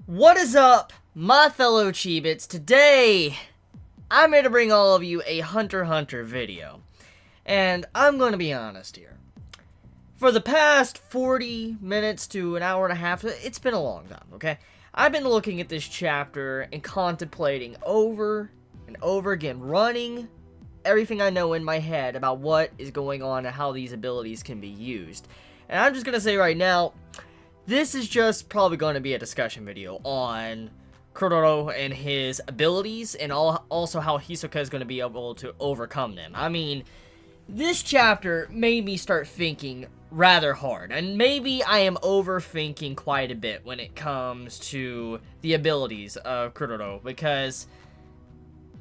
What is up, my fellow Chibits? Today, I'm here to bring all of you a Hunter x Hunter video. And I'm going to be honest here. For the past 40 minutes to an hour and a half, it's been a long time, okay? I've been looking at this chapter and contemplating over and over again, running everything I know in my head about what is going on and how these abilities can be used. And I'm just going to say right now, this is just probably going to be a discussion video on Chrollo and his abilities, and also how Hisoka is going to be able to overcome them. I mean, this chapter made me start thinking rather hard, and maybe I am overthinking quite a bit when it comes to the abilities of Chrollo, because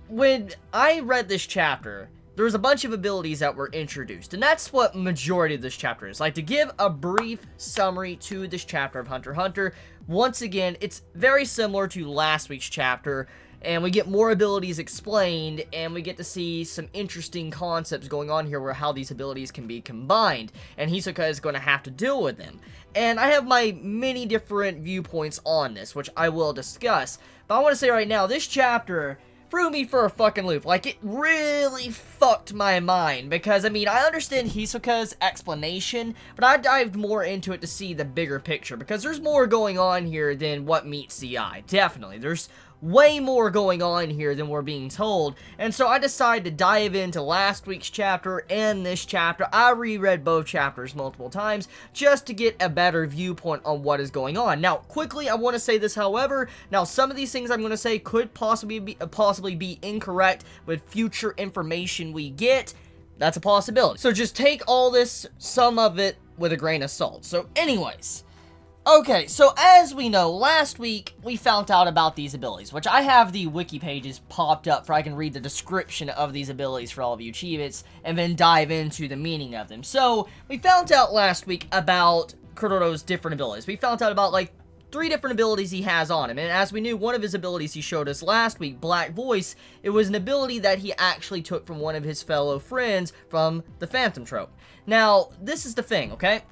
when I read this chapter, there was a bunch of abilities that were introduced, and that's what majority of this chapter is. Like, to give a brief summary to this chapter of Hunter x Hunter, once again, it's very similar to last week's chapter, and we get more abilities explained, and we get to see some interesting concepts going on here where how these abilities can be combined, and Hisoka is going to have to deal with them. And I have my many different viewpoints on this, which I will discuss, but I want to say right now, this chapter threw me for a fucking loop. Like, it really fucked my mind, because, I mean, I understand Hisoka's explanation, but I dived more into it to see the bigger picture, because there's more going on here than what meets the eye. Definitely. There's way more going on here than we're being told, and so I decided to dive into last week's chapter and this chapter. I reread both chapters multiple times just to get a better viewpoint on what is going on. Now, quickly, I want to say this, however, now some of these things I'm going to say could possibly be incorrect with future information we get. That's a possibility. So just take all this, some of it, with a grain of salt. So anyways, okay, so as we know, last week we found out about these abilities, which I have the wiki pages popped up for I can read the description of these abilities for all of you Chibits, and then dive into the meaning of them. So, we found out last week about Chrollo's different abilities. We found out about, like, 3 different abilities he has on him, and as we knew, one of his abilities he showed us last week, Black Voice, it was an ability that he actually took from one of his fellow friends from the Phantom Trope. Now, this is the thing, okay?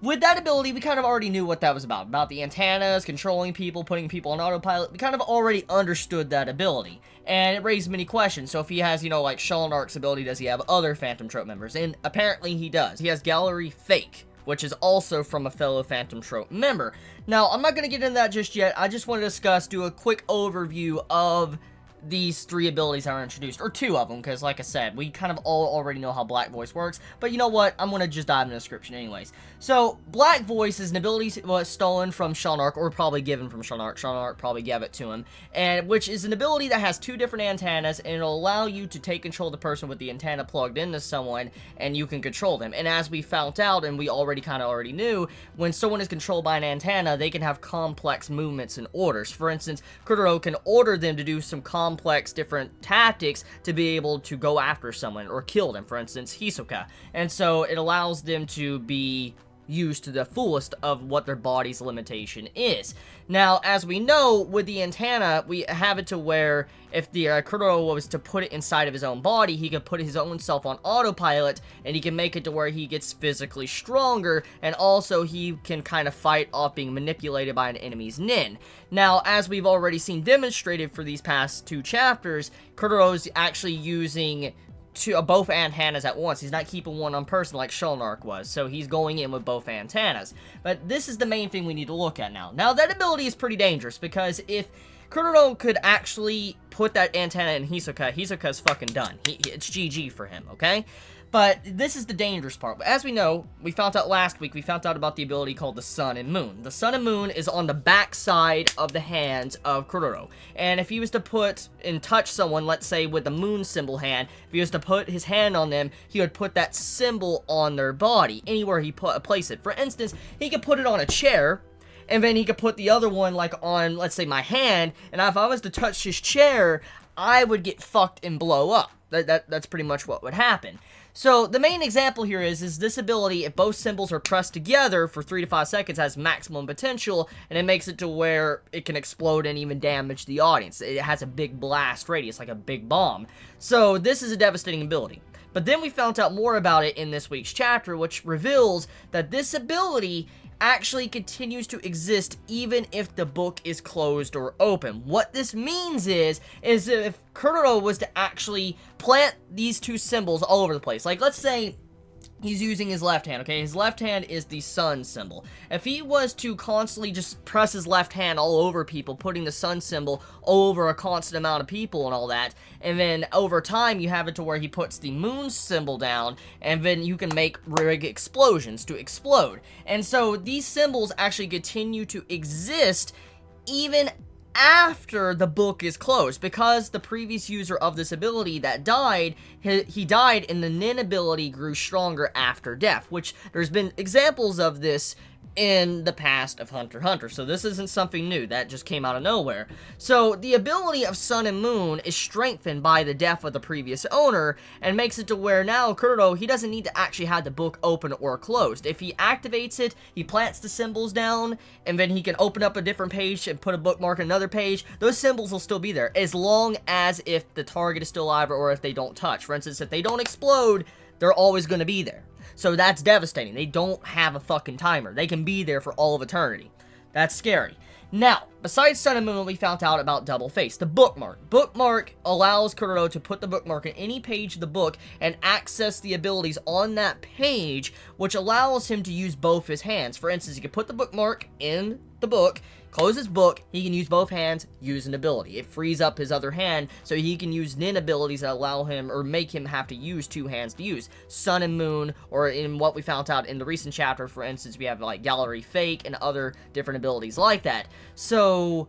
With that ability, we kind of already knew what that was about the antennas, controlling people, putting people on autopilot. We kind of already understood that ability, and it raised many questions. So if he has, you know, like Shalnark's ability, does he have other Phantom Trope members? And apparently he does. He has Gallery Fake, which is also from a fellow Phantom Trope member. Now, I'm not going to get into that just yet. I just want to do a quick overview of these 3 abilities that are introduced, or 2 of them, because like I said, we kind of all already know how Black Voice works, but you know what, I'm going to just dive into the description anyways. So, Black Voice is an ability was stolen from Shalnark, or probably given from Shalnark. Shalnark probably gave it to him, and which is an ability that has 2 different antennas, and it'll allow you to take control of the person with the antenna plugged into someone, and you can control them. And as we found out, and we already knew, when someone is controlled by an antenna, they can have complex movements and orders. For instance, Chrollo can order them to do some complex different tactics to be able to go after someone or kill them, for instance Hisoka, and so it allows them to be used to the fullest of what their body's limitation is. Now, as we know, with the antenna, we have it to where if the Chrollo was to put it inside of his own body, he could put his own self on autopilot, and he can make it to where he gets physically stronger, and also he can kind of fight off being manipulated by an enemy's nin. Now, as we've already seen demonstrated for these past 2 chapters, Chrollo's actually using both antennas at once. He's not keeping one on person like Shalnark was, so he's going in with both antennas. But this is the main thing we need to look at now. Now, that ability is pretty dangerous, because if Chrollo could actually put that antenna in Hisoka, Hisoka's fucking done. It's GG for him, okay? But this is the dangerous part. As we know, we found out last week, we found out about the ability called the Sun and Moon. The Sun and Moon is on the back side of the hands of Chrollo. And if he was to put and touch someone, let's say with the moon symbol hand, if he was to put his hand on them, he would put that symbol on their body, anywhere he place it. For instance, he could put it on a chair, and then he could put the other one, like, on, let's say, my hand, and if I was to touch his chair, I would get fucked and blow up. That's pretty much what would happen. So, the main example here is this ability, if both symbols are pressed together for 3 to 5 seconds, has maximum potential, and it makes it to where it can explode and even damage the audience. It has a big blast radius, like a big bomb. So, this is a devastating ability. But then we found out more about it in this week's chapter, which reveals that this ability actually continues to exist even if the book is closed or open. What this means is if Chrollo was to actually plant these two symbols all over the place, like let's say he's using his left hand, okay? His left hand is the sun symbol. If he was to constantly just press his left hand all over people, putting the sun symbol all over a constant amount of people and all that, and then over time you have it to where he puts the moon symbol down, and then you can make rig explosions to explode. And so these symbols actually continue to exist even after the book is closed, because the previous user of this ability that died, he died and the nin ability grew stronger after death, which there's been examples of this in the past of Hunter x Hunter, so this isn't something new, that just came out of nowhere. So the ability of Sun and Moon is strengthened by the death of the previous owner, and makes it to where now Chrollo, he doesn't need to actually have the book open or closed. If he activates it, he plants the symbols down, and then he can open up a different page and put a bookmark on another page. Those symbols will still be there, as long as if the target is still alive or if they don't touch. For instance, if they don't explode, they're always going to be there. So that's devastating. They don't have a fucking timer. They can be there for all of eternity. That's scary. Now, besides Sun and Moon, we found out about Double Face, the bookmark. Bookmark allows Chrollo to put the bookmark in any page of the book and access the abilities on that page, which allows him to use both his hands. For instance, he can put the bookmark in the book, close his book, he can use both hands, use an ability. It frees up his other hand, so he can use nin abilities that allow him, or make him have to use two hands to use. Sun and Moon, or in what we found out in the recent chapter, for instance, we have like Gallery Fake and other different abilities like that. So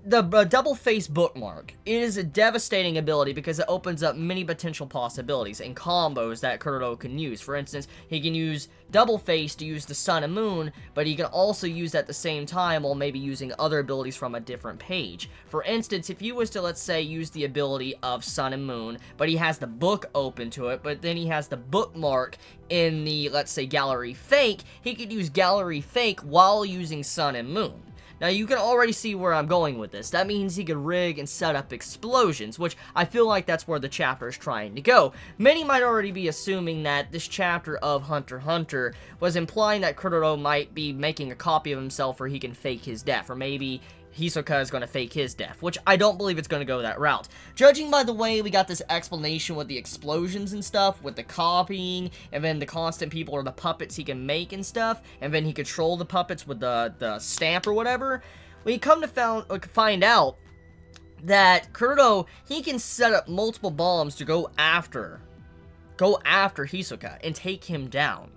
the Double Face bookmark is a devastating ability because it opens up many potential possibilities and combos that Chrollo can use. For instance, he can use Double Face to use the Sun and Moon, but he can also use that at the same time while maybe using other abilities from a different page. For instance, if he was to, let's say, use the ability of Sun and Moon, but he has the book open to it, but then he has the bookmark in the, let's say, Gallery Fake, he could use Gallery Fake while using Sun and Moon. Now, you can already see where I'm going with this. That means he could rig and set up explosions, which I feel like that's where the chapter is trying to go. Many might already be assuming that this chapter of Hunter x Hunter was implying that Chrollo might be making a copy of himself where he can fake his death, or maybe Hisoka is going to fake his death, which I don't believe it's going to go that route. Judging by the way we got this explanation with the explosions and stuff, with the copying, and then the constant people or the puppets he can make and stuff, and then he control the puppets with the stamp or whatever, we come to find out that Chrollo, he can set up multiple bombs to go after Hisoka and take him down.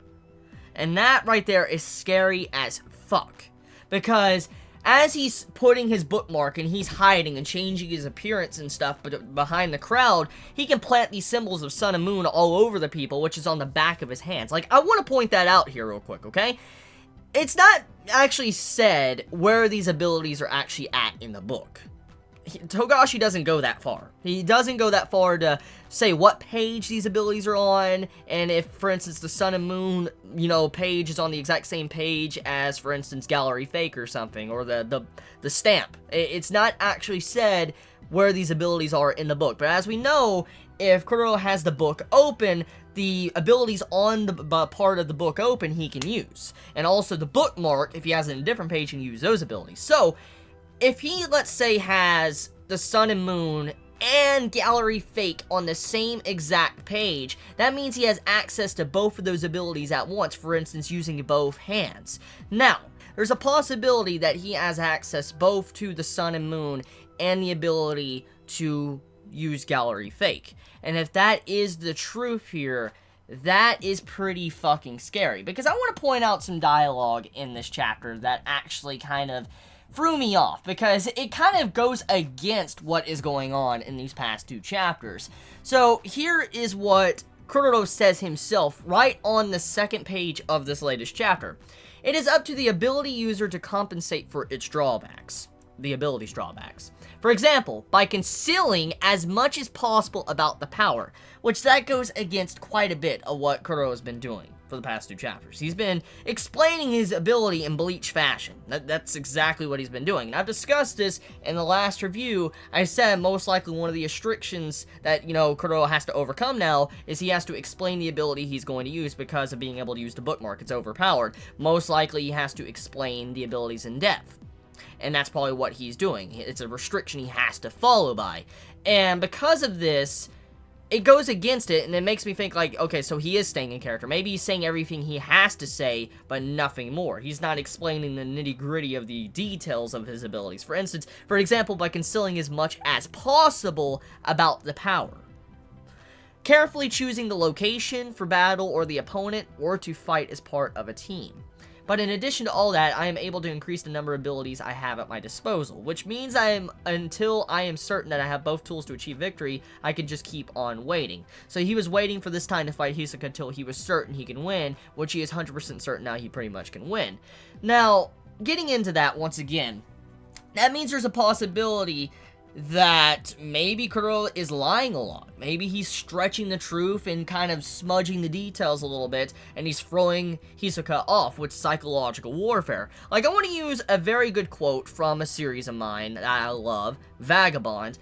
And that right there is scary as fuck, because as he's putting his bookmark and he's hiding and changing his appearance and stuff but behind the crowd, he can plant these symbols of Sun and Moon all over the people, which is on the back of his hands. Like, I want to point that out here real quick, okay? It's not actually said where these abilities are actually at in the book. Togashi doesn't go that far. He doesn't go that far to say what page these abilities are on, and if, for instance, the Sun and Moon, page is on the exact same page as, for instance, Gallery Fake or something, or the stamp. It's not actually said where these abilities are in the book, but as we know, if Chrollo has the book open, the abilities on the part of the book open he can use. And also the bookmark, if he has it in a different page, he can use those abilities. So, if he, let's say, has the Sun and Moon and Gallery Fake on the same exact page, that means he has access to both of those abilities at once, for instance, using both hands. Now, there's a possibility that he has access both to the Sun and Moon and the ability to use Gallery Fake. And if that is the truth here, that is pretty fucking scary, because I want to point out some dialogue in this chapter that actually kind of threw me off, because it kind of goes against what is going on in these past two chapters. So here is what Chrollo says himself right on the second page of this latest chapter. It is up to the ability user to compensate for its drawbacks. The ability's drawbacks. For example, by concealing as much as possible about the power, which that goes against quite a bit of what Chrollo has been doing. for the past 2 chapters. He's been explaining his ability in Bleach fashion. That's exactly what he's been doing. And I've discussed this in the last review. I said most likely one of the restrictions that, Chrollo has to overcome now is he has to explain the ability he's going to use because of being able to use the bookmark. It's overpowered. Most likely he has to explain the abilities in depth. And that's probably what he's doing. It's a restriction he has to follow by. And because of this, it goes against it, and it makes me think, like, okay, so he is staying in character. Maybe he's saying everything he has to say, but nothing more. He's not explaining the nitty-gritty of the details of his abilities. For instance, for example, by concealing as much as possible about the power. Carefully choosing the location for battle or the opponent, or to fight as part of a team. But in addition to all that, I am able to increase the number of abilities I have at my disposal, which means until I am certain that I have both tools to achieve victory, I can just keep on waiting. So he was waiting for this time to fight Hisoka until he was certain he can win, which he is 100% certain now he pretty much can win. Now, getting into that once again, that means there's a possibility that maybe Chrollo is lying a lot. Maybe he's stretching the truth and kind of smudging the details a little bit, and he's throwing Hisoka off with psychological warfare. Like, I want to use a very good quote from a series of mine that I love, Vagabond.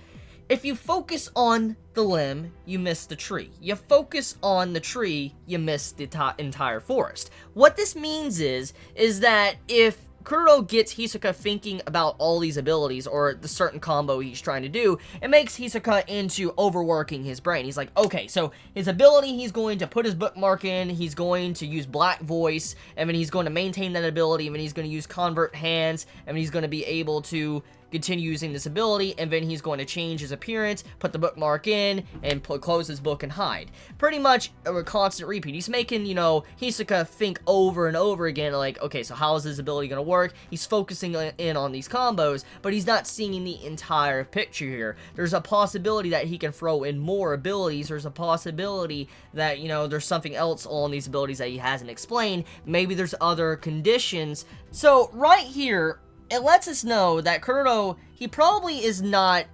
If you focus on the limb, you miss the tree. You focus on the tree, you miss the entire forest. What this means is that if Chrollo gets Hisoka thinking about all these abilities, or the certain combo he's trying to do, it makes Hisoka into overworking his brain. He's like, okay, so his ability, he's going to put his bookmark in, he's going to use Black Voice, and then he's going to maintain that ability, and then he's going to use Convert Hands, and then he's going to be able to continue using this ability, and then he's going to change his appearance, put the bookmark in, and close his book and hide. Pretty much a constant repeat. He's making, Hisoka think over and over again, like, okay, so how is his ability going to work? He's focusing in on these combos, but he's not seeing the entire picture here. There's a possibility that he can throw in more abilities. There's a possibility that, there's something else on these abilities that he hasn't explained. Maybe there's other conditions. So, right here, it lets us know that Chrollo, he probably is not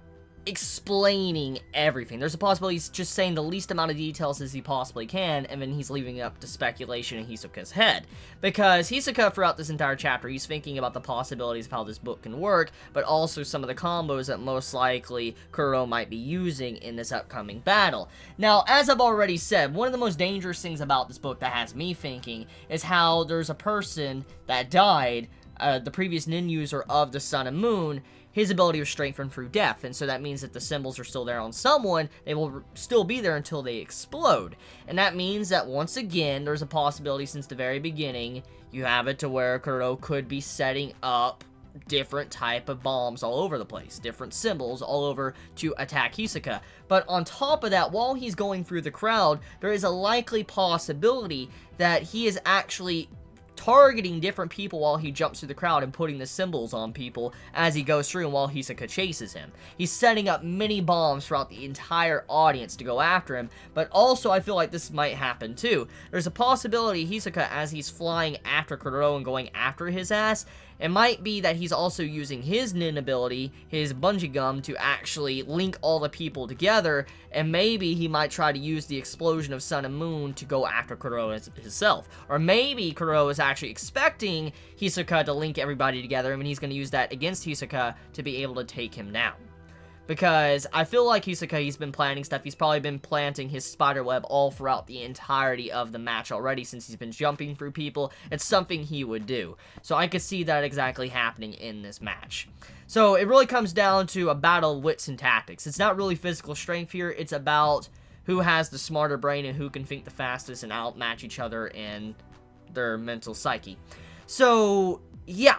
explaining everything. There's a possibility he's just saying the least amount of details as he possibly can, and then he's leaving it up to speculation in Hisoka's head. Because Hisoka, throughout this entire chapter, he's thinking about the possibilities of how this book can work, but also some of the combos that most likely Chrollo might be using in this upcoming battle. Now, as I've already said, one of the most dangerous things about this book that has me thinking is how there's a person that died, the previous nin user of the Sun and Moon. His ability was strengthened through death, and so that means that the symbols are still there on someone, they will still be there until they explode. And that means that, once again, there's a possibility since the very beginning, you have it to where Chrollo could be setting up different type of bombs all over the place, different symbols all over to attack Hisoka. But on top of that, while he's going through the crowd, there is a likely possibility that he is actually targeting different people while he jumps through the crowd and putting the symbols on people as he goes through and while Hisoka chases him. He's setting up mini bombs throughout the entire audience to go after him, but also I feel like this might happen too. There's a possibility Hisoka, as he's flying after Chrollo and going after his ass, it might be that he's also using his nin ability, his bungee gum, to actually link all the people together, and maybe he might try to use the explosion of Sun and Moon to go after Chrollo himself. Or maybe Chrollo is actually expecting Hisoka to link everybody together, and he's going to use that against Hisoka to be able to take him down. Because I feel like Hisoka, he's been planning stuff. He's probably been planting his spiderweb all throughout the entirety of the match already, since he's been jumping through people. It's something he would do. So I could see that exactly happening in this match. So it really comes down to a battle of wits and tactics. It's not really physical strength here. It's about who has the smarter brain and who can think the fastest and outmatch each other in their mental psyche. So, yeah.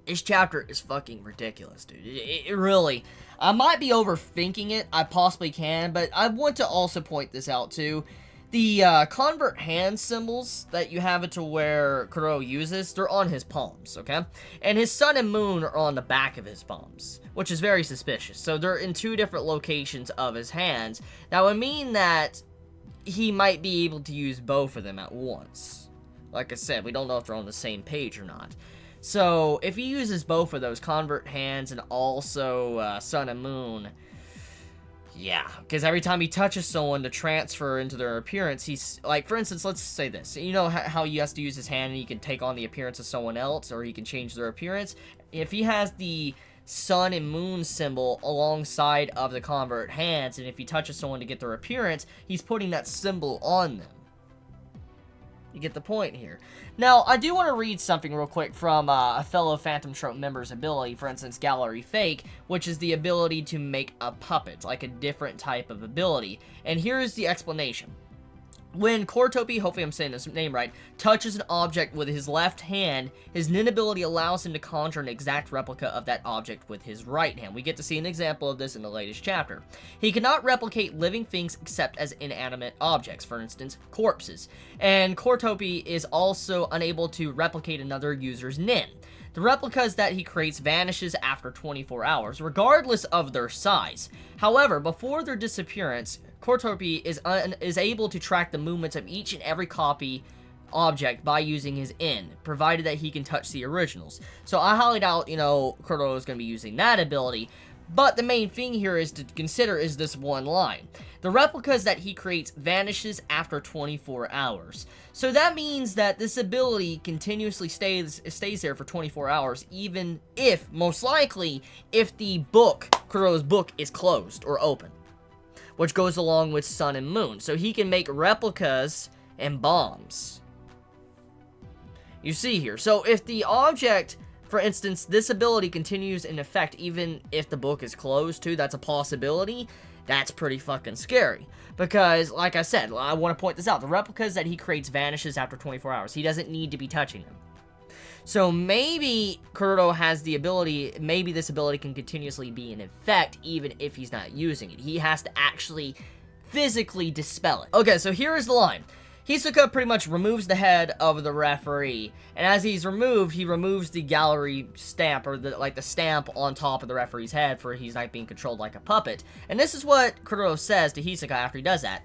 This chapter is fucking ridiculous, dude. It really... I might be overthinking it, I possibly can, but I want to also point this out too. The convert hand symbols that you have it to where Chrollo uses, they're on his palms, okay? And his Sun and Moon are on the back of his palms, which is very suspicious. So they're in 2 different locations of his hands. That would mean that he might be able to use both of them at once. Like I said, we don't know if they're on the same page or not. So, if he uses both of those, Convert Hands and also Sun and Moon, Yeah, because every time he touches someone to transfer into their appearance, he's, like, for instance, let's say this. You know how he has to use his hand and he can take on the appearance of someone else, or he can change their appearance? If he has the sun and moon symbol alongside of the convert hands, and if he touches someone to get their appearance, he's putting that symbol on them. You get the point here. Now, I do want to read something real quick from a fellow Phantom Trope member's ability, for instance, Gallery Fake, which is the ability to make a puppet, like a different type of ability. And here is the explanation. When Chrollo, hopefully I'm saying his name right, touches an object with his left hand, his Nin ability allows him to conjure an exact replica of that object with his right hand. We get to see an example of this in the latest chapter. He cannot replicate living things except as inanimate objects, for instance, corpses. And Chrollo is also unable to replicate another user's Nin. The replicas that he creates vanishes after 24 hours, regardless of their size. However, before their disappearance, Chrollo is able to track the movements of each and every copy object by using his N, provided that he can touch the originals. So I highly doubt, Chrollo is going to be using that ability. But the main thing here is to consider is this one line. The replicas that he creates vanishes after 24 hours. So that means that this ability continuously stays there for 24 hours, even if, most likely, if the book, Chrollo's book, is closed or open. Which goes along with Sun and Moon. So he can make replicas and bombs. You see here. So if the object, for instance, this ability continues in effect even if the book is closed too, that's a possibility. That's pretty fucking scary. Because, like I said, I want to point this out. The replicas that he creates vanishes after 24 hours. He doesn't need to be touching them. So maybe Chrollo has the ability, maybe this ability can continuously be in effect even if he's not using it. He has to actually physically dispel it. Okay, so here is the line. Hisoka pretty much removes the head of the referee, and as he's removed, he removes the gallery stamp, or the stamp on top of the referee's head for he's not being controlled like a puppet. And this is what Chrollo says to Hisoka after he does that.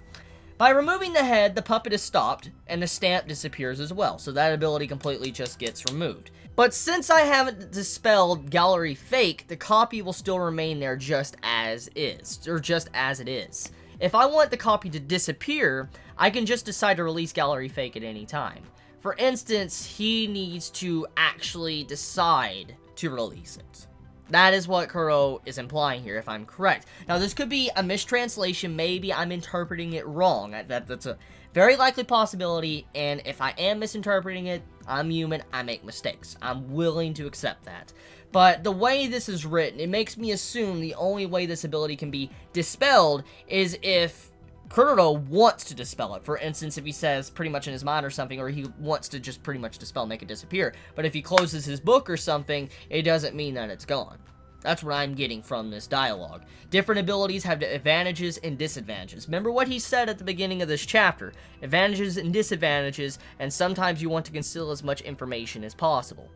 By removing the head, the puppet is stopped, and the stamp disappears as well, so that ability completely just gets removed. But since I haven't dispelled Gallery Fake, the copy will still remain there just as is, or just as it is. If I want the copy to disappear, I can just decide to release Gallery Fake at any time. For instance, he needs to actually decide to release it. That is what Chrollo is implying here, if I'm correct. Now, this could be a mistranslation. Maybe I'm interpreting it wrong. That's a very likely possibility, and if I am misinterpreting it, I'm human, I make mistakes. I'm willing to accept that. But the way this is written, it makes me assume the only way this ability can be dispelled is if Chrollo wants to dispel it. For instance, if he says pretty much in his mind or something, or he wants to just pretty much dispel, make it disappear. But if he closes his book or something, it doesn't mean that it's gone. That's what I'm getting from this dialogue. Different abilities have advantages and disadvantages. Remember what he said at the beginning of this chapter. Advantages and disadvantages, and sometimes you want to conceal as much information as possible.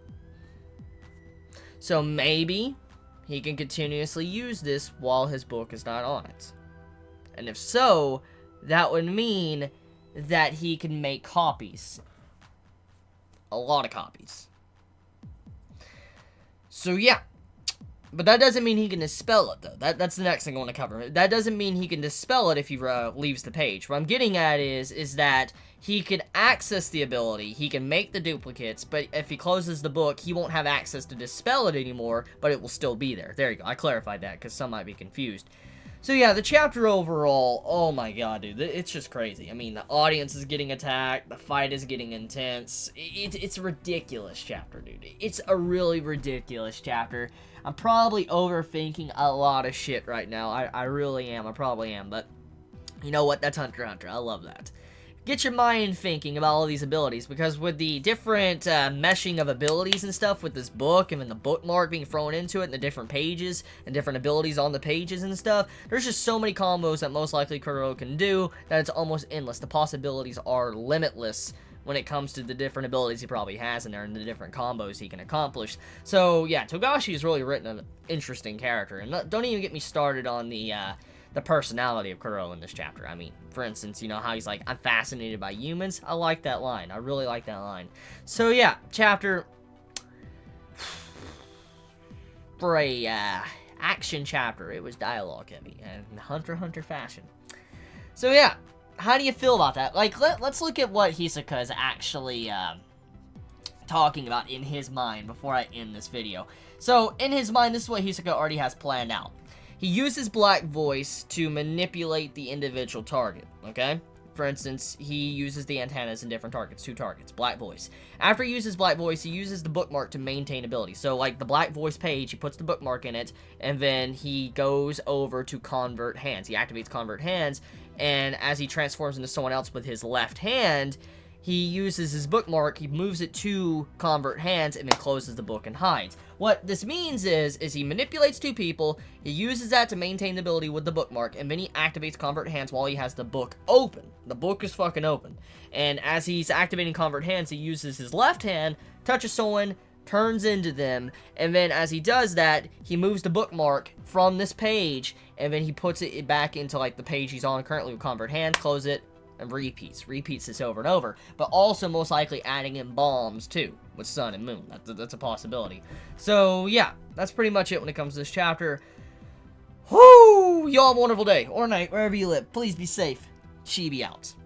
So maybe he can continuously use this while his book is not on it. And if so, that would mean that he can make copies. A lot of copies. So yeah. But that doesn't mean he can dispel it, though. That's the next thing I want to cover. That doesn't mean he can dispel it if he leaves the page. What I'm getting at is that he can access the ability, he can make the duplicates, but if he closes the book, he won't have access to dispel it anymore, but it will still be there. There you go. I clarified that, because some might be confused. So yeah, the chapter overall, oh my god, dude, it's just crazy. I mean, the audience is getting attacked, the fight is getting intense. It's a ridiculous chapter, dude. It's a really ridiculous chapter. I'm probably overthinking a lot of shit right now. I really am. I probably am. But you know what? That's Hunter x Hunter. I love that. Get your mind thinking about all these abilities, because with the different meshing of abilities and stuff with this book, and then the bookmark being thrown into it, and the different pages, and different abilities on the pages and stuff, there's just so many combos that most likely Chrollo can do that it's almost endless. The possibilities are limitless when it comes to the different abilities he probably has in there and the different combos he can accomplish. So yeah, Togashi has really written an interesting character, and don't even get me started on the personality of Chrollo in this chapter. I mean, for instance, you know how he's like, I'm fascinated by humans. I like that line. I really like that line. So yeah, chapter for a action chapter. It was dialogue heavy, and in Hunter x Hunter fashion. So yeah, how do you feel about that? Like, let's look at what Hisoka is actually talking about in his mind before I end this video. So, in his mind, this is what Hisoka already has planned out. He uses Black Voice to manipulate the individual target, okay? For instance, he uses the antennas in different targets, 2 targets, Black Voice. After he uses Black Voice, he uses the bookmark to maintain ability. So, like, the Black Voice page, he puts the bookmark in it, and then he goes over to Convert Hands. He activates Convert Hands, and as he transforms into someone else with his left hand, he uses his bookmark, he moves it to Convert Hands, and then closes the book and hides. What this means is he manipulates 2 people, he uses that to maintain the ability with the bookmark, and then he activates Convert Hands while he has the book open. The book is fucking open. And as he's activating Convert Hands, he uses his left hand, touches someone, turns into them, and then as he does that, he moves the bookmark from this page, and then he puts it back into, like, the page he's on currently with Convert Hands, close it, and repeats this over and over, but also most likely adding in bombs too with Sun and Moon. That's a possibility. So yeah, that's pretty much it when it comes to this chapter. Whoo! Y'all have a wonderful day or night wherever you live. Please be safe. Chibi out.